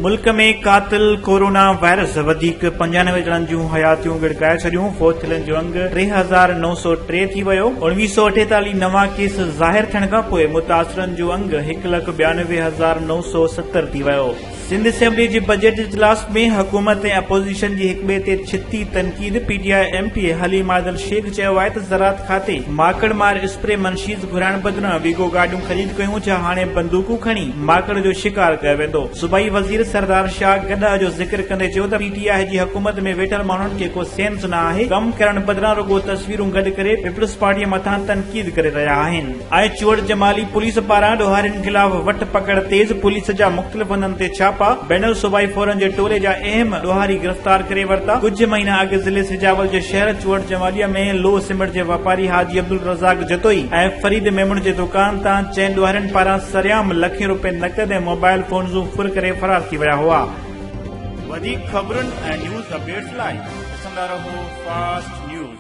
मुल्क में कातिल कोरोना वायरस वधीक 95 ॼणनि जूं हयातियूं विड़काए छॾियूं। फौत थियलनि जो अंग 3903 थी वियो। 1948 नवां केस ज़ाहिर थियण खां पोइ मुतासिरनि जो अंग 1,92,970 थी वियो। सिंध असेंबली जे बजट इजलास में हुकूमत ऐं अपोज़िशन जी हिक ॿिए ते छिती तनक़ीद। पीटीआई एमपी हलीम आदिल शेख चयो आहे त ज़रात खाते माकड़ मार स्प्रे मनशीज़ घुराइण बदिरां वीगो गाॾियूं ख़रीद कयूं, छा हाणे बंदूकूं खणी माकड़ जो शिकार कयो वेंदो। सूबाई वज़ीर सरदार शाह गॾा जो ज़िक्र कंदे चयो त पीटीआई जी हुकूमत में वेठल माण्हुनि खे को सेंस न आहे। कम करण बदिरां रुगो तस्वीरूं गॾु करे पीपल्स पार्टीअ मथां तनक़ीद करे रहिया आहिनि। ऐं चुवड़ जमाली पुलिस पारां ॾोहारियुनि ख़िलाफ़ वठ पकड़ तेज़। पुलिस जा मुख़्तलिफ़ हंधनि ते छापा। बैनल सूबाई फौरन जे टोले जा अहम ॾोहारी गिरफ़्तार करे वरिता। कुछ महीना अॻु ज़िले सिजावल जे शहर चुवड़ जमालिया में लो सिमट जे वापारी हाजी अब्दुल रज़ाक जतोई ऐं फरीद मेमून जे दुकान तां चइनि ॾोहारियुनि पारां सरियाम लखें रुपए नक़द ऐं मोबाइल फोनूं फुर करे फरार थी विया हुआ। वधीक ख़बरुनि ऐं न्यूज़ अपडेट्स लाइ ॾिसंदा रहो फास्ट न्यूज़।